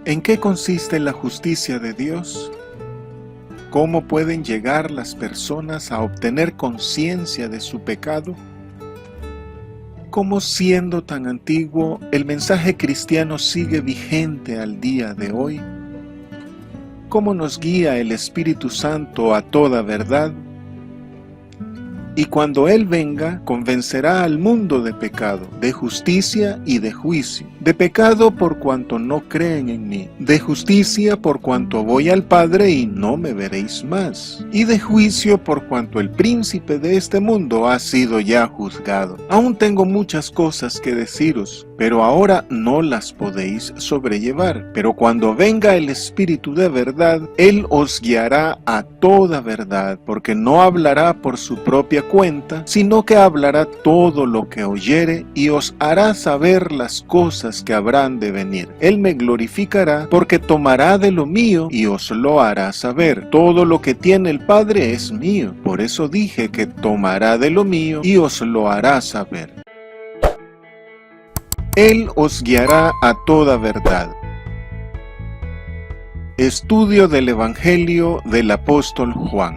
¿En qué consiste la justicia de Dios? ¿Cómo pueden llegar las personas a obtener conciencia de su pecado? ¿Cómo, siendo tan antiguo, el mensaje cristiano sigue vigente al día de hoy? ¿Cómo nos guía el Espíritu Santo a toda verdad? Y cuando Él venga, convencerá al mundo de pecado, de justicia y de juicio. De pecado por cuanto no creen en mí, de justicia por cuanto voy al Padre y no me veréis más, y de juicio por cuanto el príncipe de este mundo ha sido ya juzgado. Aún tengo muchas cosas que deciros, pero ahora no las podéis sobrellevar. Pero cuando venga el Espíritu de verdad, Él os guiará a toda verdad, porque no hablará por su propia cuenta, sino que hablará todo lo que oyere y os hará saber las cosas que habrán de venir. Él me glorificará, porque tomará de lo mío y os lo hará saber. Todo lo que tiene el Padre es mío, por eso dije que tomará de lo mío y os lo hará saber. Él os guiará a toda verdad. Estudio del Evangelio del apóstol Juan.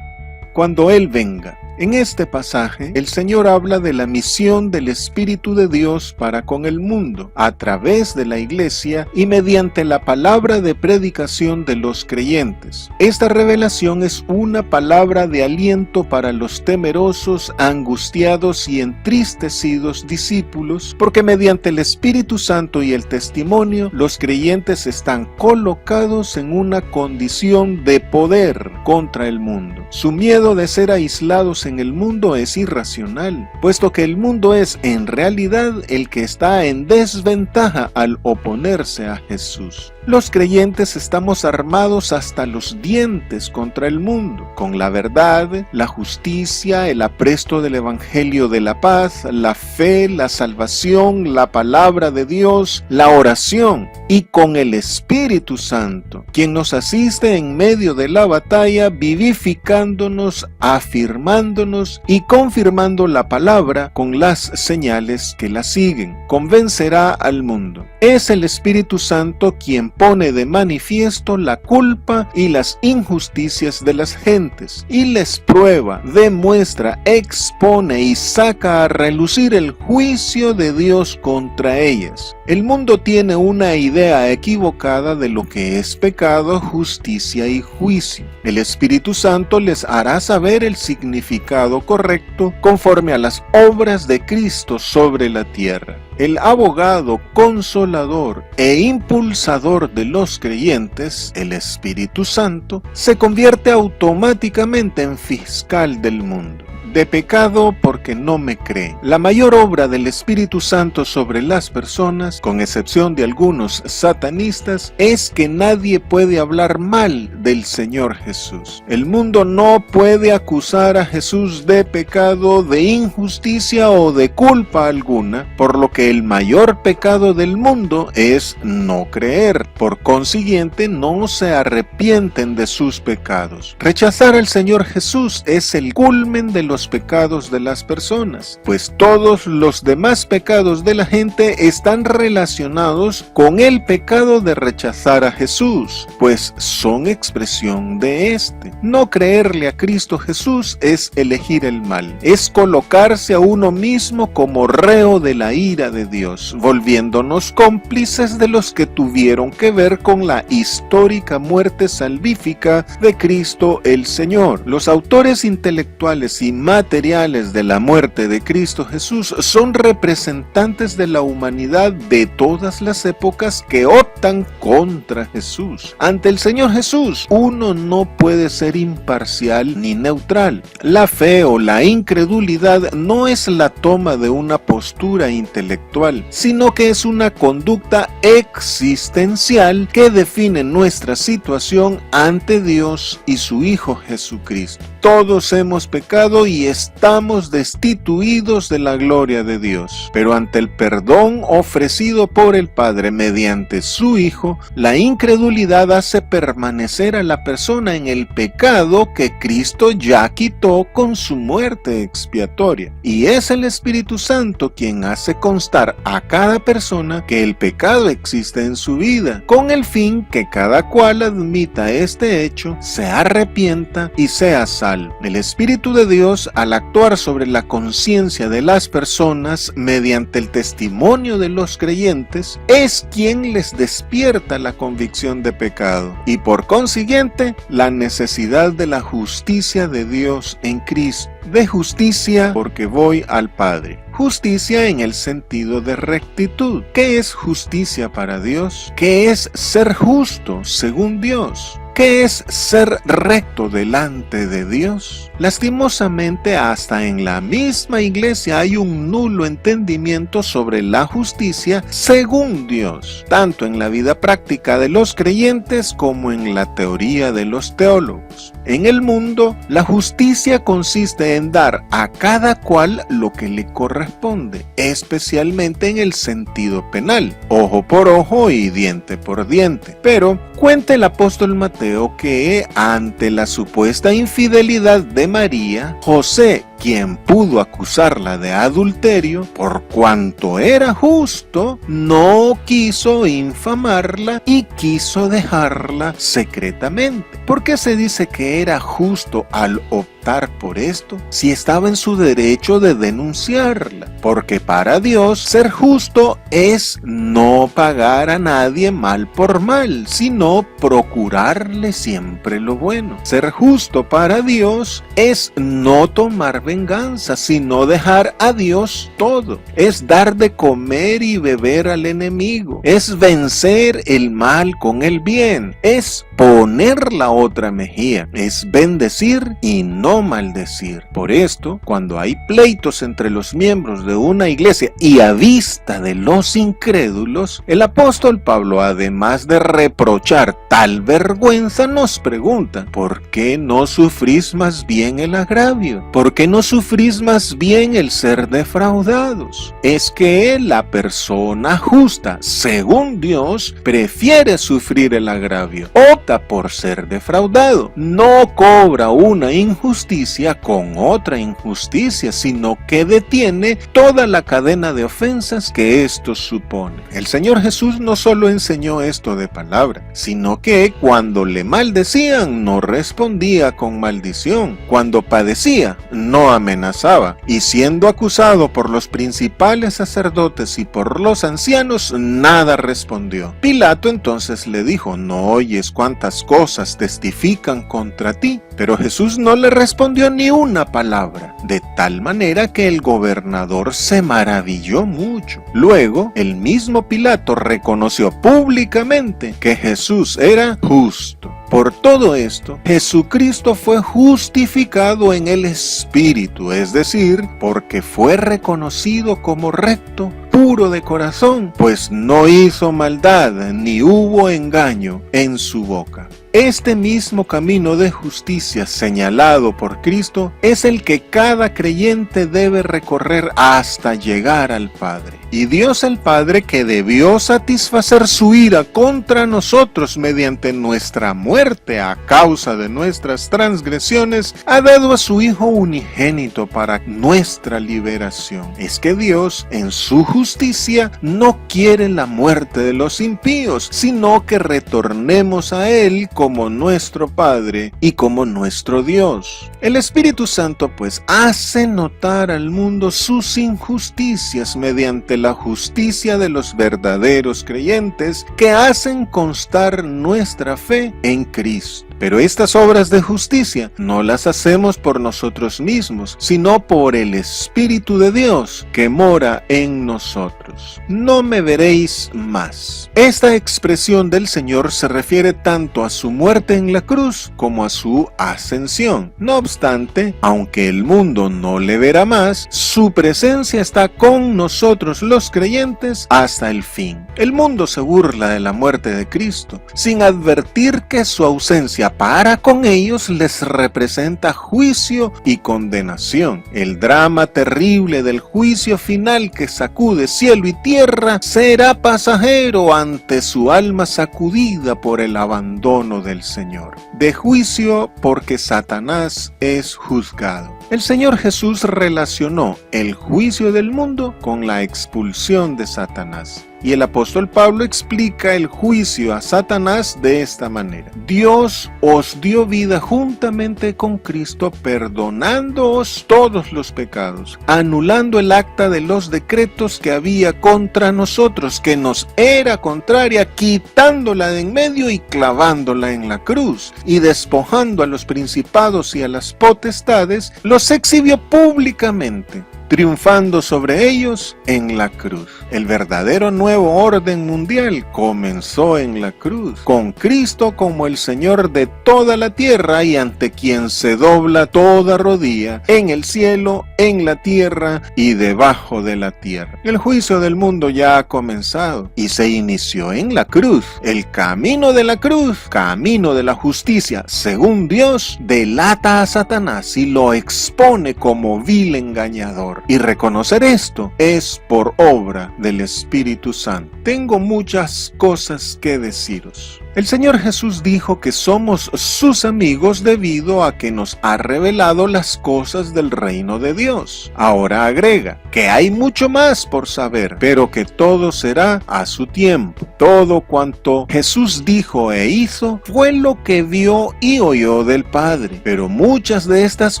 Cuando Él venga. En este pasaje, el Señor habla de la misión del Espíritu de Dios para con el mundo, a través de la Iglesia y mediante la palabra de predicación de los creyentes. Esta revelación es una palabra de aliento para los temerosos, angustiados y entristecidos discípulos, porque mediante el Espíritu Santo y el testimonio, los creyentes están colocados en una condición de poder contra el mundo. Su miedo de ser aislados en el mundo es irracional, puesto que el mundo es en realidad el que está en desventaja al oponerse a Jesús. Los creyentes estamos armados hasta los dientes contra el mundo, con la verdad, la justicia, el apresto del Evangelio de la paz, la fe, la salvación, la palabra de Dios, la oración, y con el Espíritu Santo, quien nos asiste en medio de la batalla, vivificándonos, afirmándonos y confirmando la palabra con las señales que la siguen. Convencerá al mundo. Es el Espíritu Santo quien pone de manifiesto la culpa y las injusticias de las gentes, y les prueba, demuestra, expone y saca a relucir el juicio de Dios contra ellas. El mundo tiene una idea equivocada de lo que es pecado, justicia y juicio. El Espíritu Santo les hará saber el significado correcto conforme a las obras de Cristo sobre la tierra. El abogado, consolador e impulsador de los creyentes, el Espíritu Santo, se convierte automáticamente en fiscal del mundo. De pecado porque no me creen. La mayor obra del Espíritu Santo sobre las personas, con excepción de algunos satanistas, es que nadie puede hablar mal del Señor Jesús. El mundo no puede acusar a Jesús de pecado, de injusticia o de culpa alguna, por lo que el mayor pecado del mundo es no creer. Por consiguiente, no se arrepienten de sus pecados. Rechazar al Señor Jesús es el culmen de los pecados de las personas, pues todos los demás pecados de la gente están relacionados con el pecado de rechazar a Jesús, pues son expresión de este. No creerle a Cristo Jesús es elegir el mal, es colocarse a uno mismo como reo de la ira de Dios, volviéndonos cómplices de los que tuvieron que ver con la histórica muerte salvífica de Cristo el Señor. Los autores intelectuales y materiales de la muerte de Cristo Jesús son representantes de la humanidad de todas las épocas que optan contra Jesús. Ante el Señor Jesús, uno no puede ser imparcial ni neutral. La fe o la incredulidad no es la toma de una postura intelectual, sino que es una conducta existencial que define nuestra situación ante Dios y su Hijo Jesucristo. todos hemos pecado y estamos destituidos de la gloria de Dios. Pero ante el perdón ofrecido por el Padre mediante su Hijo, la incredulidad hace permanecer a la persona en el pecado que Cristo ya quitó con su muerte expiatoria. Y es el Espíritu Santo quien hace constar a cada persona que el pecado existe en su vida, con el fin que cada cual admita este hecho, se arrepienta y sea salvo. El Espíritu de Dios, al actuar sobre la conciencia de las personas mediante el testimonio de los creyentes, es quien les despierta la convicción de pecado y por consiguiente la necesidad de la justicia de Dios en Cristo. De justicia porque voy al Padre. Justicia en el sentido de rectitud. ¿Qué es justicia para Dios? ¿Qué es ser justo según Dios? ¿Qué es ser recto delante de Dios? Lastimosamente, hasta en la misma iglesia hay un nulo entendimiento sobre la justicia según Dios, tanto en la vida práctica de los creyentes como en la teoría de los teólogos. En el mundo, la justicia consiste en dar a cada cual lo que le corresponde, especialmente en el sentido penal, ojo por ojo y diente por diente. Pero cuenta el apóstol Mateo que ante la supuesta infidelidad de María, José, quien pudo acusarla de adulterio, por cuanto era justo, no quiso infamarla y quiso dejarla secretamente. ¿Por qué se dice que era justo al optar por esto, si estaba en su derecho de denunciarla? Porque para Dios ser justo es no pagar a nadie mal por mal, sino procurarle siempre lo bueno. Ser justo para Dios es no tomar venganza, sino dejar a Dios todo. Es dar de comer y beber al enemigo. Es vencer el mal con el bien. Es poner la otra mejilla. Es bendecir y no maldecir. Por esto, cuando hay pleitos entre los miembros de una iglesia y a vista de los incrédulos, el apóstol Pablo, además de reprochar tal vergüenza, nos pregunta: ¿por qué no sufrís más bien el agravio? ¿Por qué no sufrís más bien el ser defraudados? Es que la persona justa, según Dios, prefiere sufrir el agravio, opta por ser defraudado, no cobra una injusticia con otra injusticia, sino que detiene toda la cadena de ofensas que esto supone. El Señor Jesús no solo enseñó esto de palabra, sino que cuando le maldecían no respondía con maldición, cuando padecía no amenazaba, y siendo acusado por los principales sacerdotes y por los ancianos nada respondió. Pilato entonces le dijo: ¿no oyes cuántas cosas testifican contra ti? Pero Jesús no le respondió ni una palabra, de tal manera que el gobernador se maravilló mucho. Luego, el mismo Pilato reconoció públicamente que Jesús era justo. Por todo esto, Jesucristo fue justificado en el Espíritu, es decir, porque fue reconocido como recto, puro de corazón, pues no hizo maldad ni hubo engaño en su boca. Este mismo camino de justicia señalado por Cristo es el que cada creyente debe recorrer hasta llegar al Padre. Y Dios el Padre, que debió satisfacer su ira contra nosotros mediante nuestra muerte a causa de nuestras transgresiones, ha dado a su Hijo unigénito para nuestra liberación. Es que Dios, en su justicia, no quiere la muerte de los impíos, sino que retornemos a Él como nuestro Padre y como nuestro Dios. El Espíritu Santo pues hace notar al mundo sus injusticias mediante la justicia de los verdaderos creyentes que hacen constar nuestra fe en Cristo. Pero estas obras de justicia no las hacemos por nosotros mismos, sino por el Espíritu de Dios que mora en nosotros. No me veréis más. Esta expresión del Señor se refiere tanto a su muerte en la cruz como a su ascensión. No obstante, aunque el mundo no le verá más, su presencia está con nosotros los creyentes hasta el fin. El mundo se burla de la muerte de Cristo, sin advertir que su ausencia para con ellos les representa juicio y condenación. El drama terrible del juicio final que sacude cielo y tierra será pasajero ante su alma sacudida por el abandono del Señor. De juicio porque Satanás es juzgado. El Señor Jesús relacionó el juicio del mundo con la expulsión de Satanás. Y el apóstol Pablo explica el juicio a Satanás de esta manera: Dios os dio vida juntamente con Cristo, perdonándoos todos los pecados, anulando el acta de los decretos que había contra nosotros, que nos era contraria, quitándola de en medio y clavándola en la cruz, y despojando a los principados y a las potestades, los exhibió públicamente, triunfando sobre ellos en la cruz. El verdadero nuevo orden mundial comenzó en la cruz, con Cristo como el Señor de toda la tierra y ante quien se dobla toda rodilla, en el cielo, en la tierra y debajo de la tierra. El juicio del mundo ya ha comenzado y se inició en la cruz. El camino de la cruz, camino de la justicia, según Dios, delata a Satanás y lo expone como vil engañador. Y reconocer esto es por obra del Espíritu Santo. Tengo muchas cosas que deciros. El Señor Jesús dijo que somos sus amigos debido a que nos ha revelado las cosas del reino de Dios. Ahora agrega que hay mucho más por saber, pero que todo será a su tiempo. Todo cuanto Jesús dijo e hizo fue lo que vio y oyó del Padre. Pero muchas de estas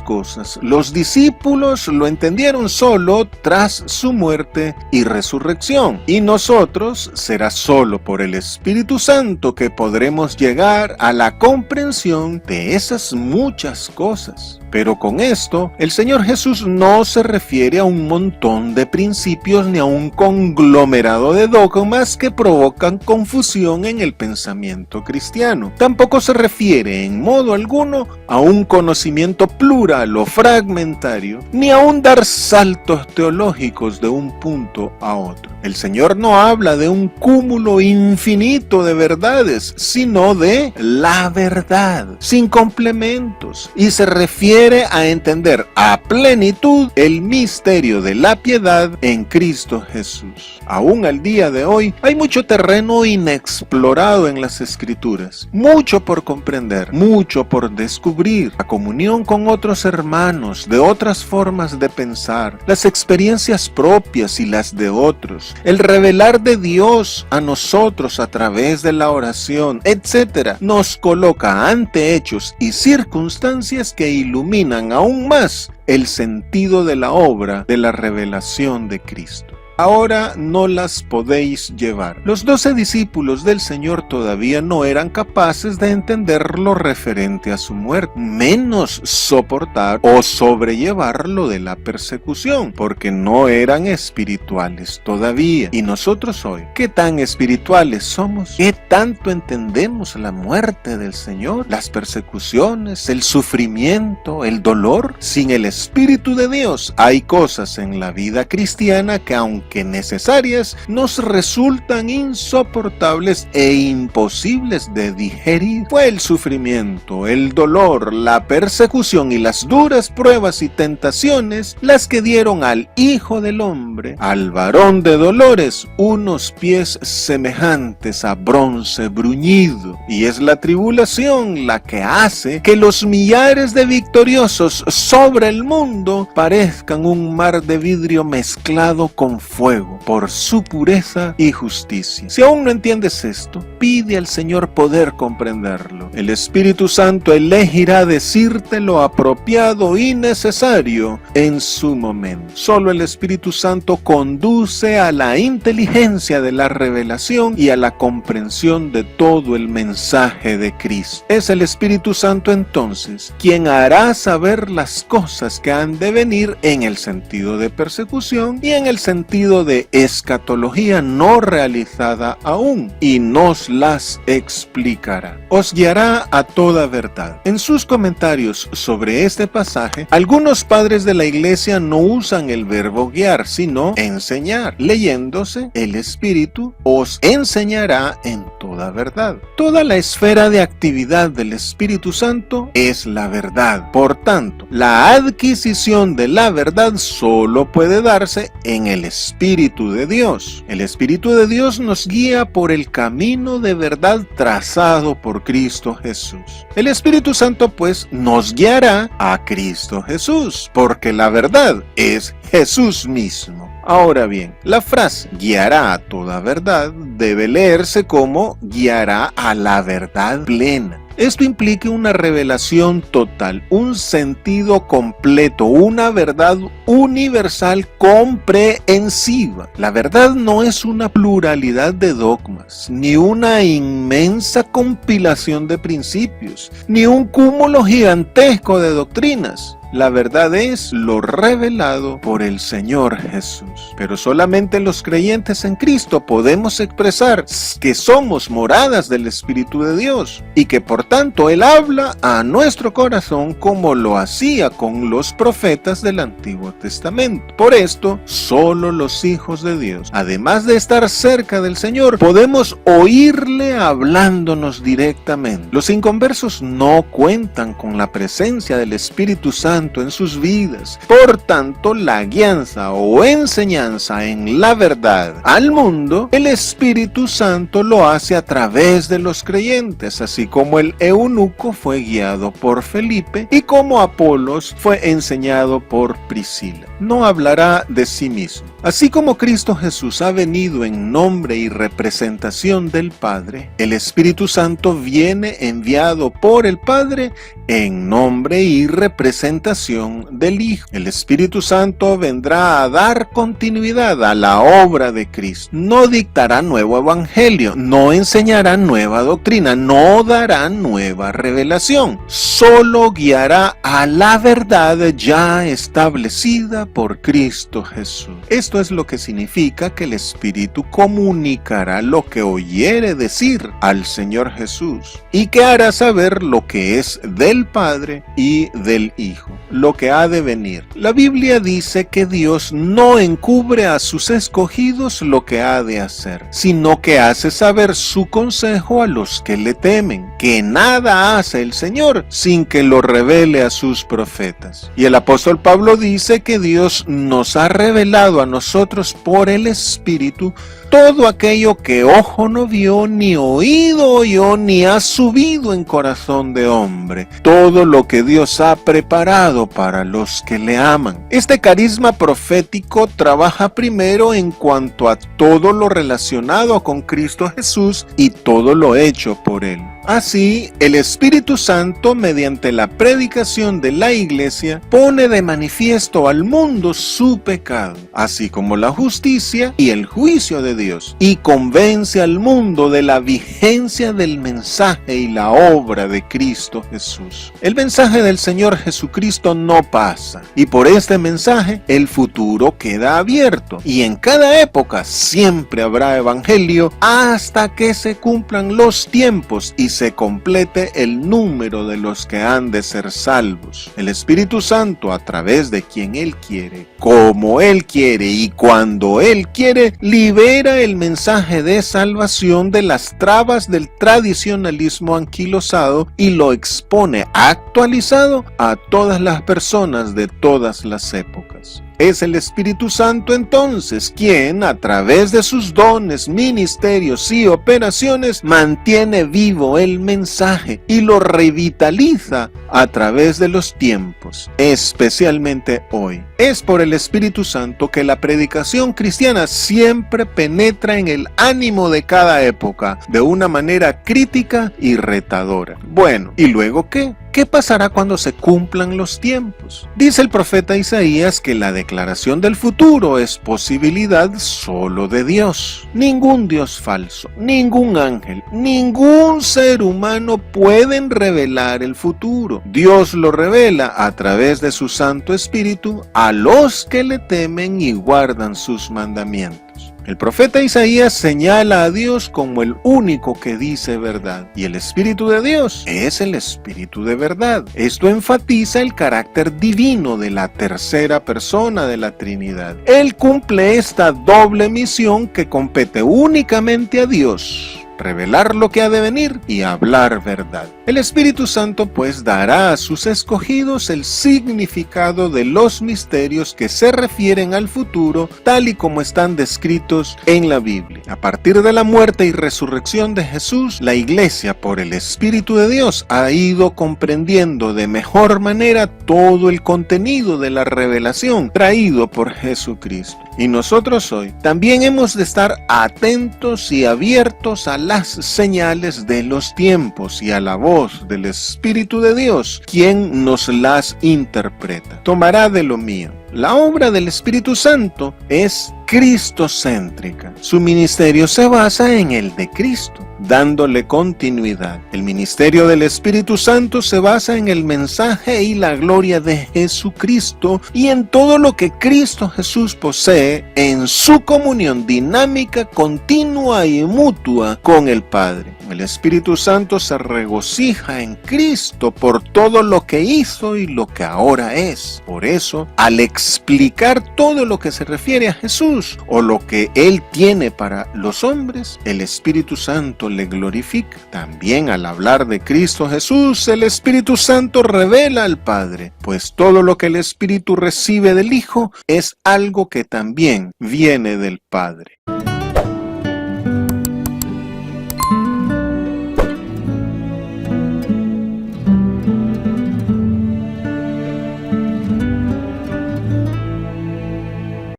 cosas los discípulos lo entendieron solo tras su muerte y resurrección. Y nosotros será solo por el Espíritu Santo que podremos llegar a la comprensión de esas muchas cosas. Pero con esto, el Señor Jesús no se refiere a un montón de principios ni a un conglomerado de dogmas que provocan confusión en el pensamiento cristiano. Tampoco se refiere en modo alguno a un conocimiento plural o fragmentario, ni a un dar saltos teológicos de un punto a otro. El Señor no habla de un cúmulo infinito de verdades, sino de la verdad, sin complementos, y se refiere a entender a plenitud el misterio de la piedad en Cristo Jesús. Aún al día de hoy hay mucho terreno inexplorado en las Escrituras, mucho por comprender, mucho por descubrir, la comunión con otros hermanos, de otras formas de pensar, las experiencias propias y las de otros, el revelar de Dios a nosotros a través de la oración, etc., nos coloca ante hechos y circunstancias que iluminan aún más el sentido de la obra de la revelación de Cristo. Ahora no las podéis llevar. Los 12 discípulos del Señor todavía no eran capaces de entender lo referente a su muerte, menos soportar o sobrellevar lo de la persecución, porque no eran espirituales todavía. Y nosotros hoy, ¿qué tan espirituales somos? ¿Qué tanto entendemos la muerte del Señor, las persecuciones, el sufrimiento, el dolor? Sin el Espíritu de Dios hay cosas en la vida cristiana que aunque necesarias, nos resultan insoportables e imposibles de digerir. Fue el sufrimiento, el dolor, la persecución y las duras pruebas y tentaciones las que dieron al Hijo del Hombre, al varón de dolores, unos pies semejantes a bronce bruñido. Y es la tribulación la que hace que los millares de victoriosos sobre el mundo parezcan un mar de vidrio mezclado con fuego por su pureza y justicia. Si aún no entiendes esto, pide al Señor poder comprenderlo. El Espíritu Santo elegirá decirte lo apropiado y necesario en su momento. Solo el Espíritu Santo conduce a la inteligencia de la revelación y a la comprensión de todo el mensaje de Cristo. Es el Espíritu Santo entonces quien hará saber las cosas que han de venir en el sentido de persecución y en el sentido sentido de escatología no realizada aún, y nos las explicará. Os guiará a toda verdad. En sus comentarios sobre este pasaje, algunos padres de la Iglesia no usan el verbo guiar, sino enseñar. Leyéndose, el Espíritu os enseñará en toda verdad. Toda la esfera de actividad del Espíritu Santo es la verdad. Por tanto, la adquisición de la verdad solo puede darse en el Espíritu de Dios. El Espíritu de Dios nos guía por el camino de verdad trazado por Cristo Jesús. El Espíritu Santo, pues, nos guiará a Cristo Jesús, porque la verdad es Jesús mismo. Ahora bien, la frase guiará a toda verdad debe leerse como guiará a la verdad plena. Esto implica una revelación total, un sentido completo, una verdad universal comprensiva. La verdad no es una pluralidad de dogmas, ni una inmensa compilación de principios, ni un cúmulo gigantesco de doctrinas. La verdad es lo revelado por el Señor Jesús. Pero solamente los creyentes en Cristo podemos expresar que somos moradas del Espíritu de Dios y que por tanto Él habla a nuestro corazón como lo hacía con los profetas del Antiguo Testamento. Por esto, solo los hijos de Dios, además de estar cerca del Señor, podemos oírle hablándonos directamente. Los inconversos no cuentan con la presencia del Espíritu Santo en sus vidas. Por tanto, la guianza o enseñanza en la verdad al mundo, el Espíritu Santo lo hace a través de los creyentes, así como el eunuco fue guiado por Felipe y como Apolos fue enseñado por Priscila. No hablará de sí mismo. Así como Cristo Jesús ha venido en nombre y representación del Padre, el Espíritu Santo viene enviado por el Padre en nombre y representación del Hijo. El Espíritu Santo vendrá a dar continuidad a la obra de Cristo. No dictará nuevo evangelio, no enseñará nueva doctrina, no dará nueva revelación. Solo guiará a la verdad ya establecida por Cristo Jesús. Esto es lo que significa que el Espíritu comunicará lo que oyere decir al Señor Jesús y que hará saber lo que es del Padre y del Hijo, lo que ha de venir. La Biblia dice que Dios no encubre a sus escogidos lo que ha de hacer, sino que hace saber su consejo a los que le temen, que nada hace el Señor sin que lo revele a sus profetas. Y el apóstol Pablo dice que Dios nos ha revelado a nosotros por el Espíritu todo aquello que ojo no vio, ni oído oyó, ni ha subido en corazón de hombre. Todo lo que Dios ha preparado para los que le aman. Este carisma profético trabaja primero en cuanto a todo lo relacionado con Cristo Jesús y todo lo hecho por Él. Así, el Espíritu Santo, mediante la predicación de la Iglesia, pone de manifiesto al mundo su pecado, así como la justicia y el juicio de Dios, y convence al mundo de la vigencia del mensaje y la obra de Cristo Jesús. El mensaje del Señor Jesucristo no pasa, y por este mensaje el futuro queda abierto, y en cada época siempre habrá evangelio hasta que se cumplan los tiempos y se complete el número de los que han de ser salvos. El Espíritu Santo, a través de quien Él quiere, como Él quiere y cuando Él quiere, libera el mensaje de salvación de las trabas del tradicionalismo anquilosado y lo expone actualizado a todas las personas de todas las épocas. Es el Espíritu Santo entonces quien, a través de sus dones, ministerios y operaciones, mantiene vivo el mensaje y lo revitaliza a través de los tiempos, especialmente hoy. Es por el Espíritu Santo que la predicación cristiana siempre penetra en el ánimo de cada época de una manera crítica y retadora. Bueno, ¿y luego qué? ¿qué pasará cuando se cumplan los tiempos? Dice el profeta Isaías que la declaración del futuro es posibilidad solo de Dios. Ningún Dios falso, ningún ángel, ningún ser humano pueden revelar el futuro. Dios lo revela a través de su Santo Espíritu a los que le temen y guardan sus mandamientos. El profeta Isaías señala a Dios como el único que dice verdad, y el Espíritu de Dios es el Espíritu de verdad. Esto enfatiza el carácter divino de la tercera persona de la Trinidad. Él cumple esta doble misión que compete únicamente a Dios: revelar lo que ha de venir y hablar verdad. El Espíritu Santo pues dará a sus escogidos el significado de los misterios que se refieren al futuro, tal y como están descritos en la Biblia. A partir de la muerte y resurrección de Jesús, la Iglesia, por el Espíritu de Dios, ha ido comprendiendo de mejor manera todo el contenido de la revelación traído por Jesucristo. Y nosotros hoy también hemos de estar atentos y abiertos a las señales de los tiempos y a la voz del Espíritu de Dios, quien nos las interpreta. Tomará de lo mío. La obra del Espíritu Santo es cristocéntrica. Su ministerio se basa en el de Cristo, dándole continuidad. El ministerio del Espíritu Santo se basa en el mensaje y la gloria de Jesucristo y en todo lo que Cristo Jesús posee en su comunión dinámica, continua y mutua con el Padre. El Espíritu Santo se regocija en Cristo por todo lo que hizo y lo que ahora es. Por eso, al explicar todo lo que se refiere a Jesús o lo que Él tiene para los hombres, el Espíritu Santo le glorifica. También al hablar de Cristo Jesús, el Espíritu Santo revela al Padre, pues todo lo que el Espíritu recibe del Hijo es algo que también viene del Padre.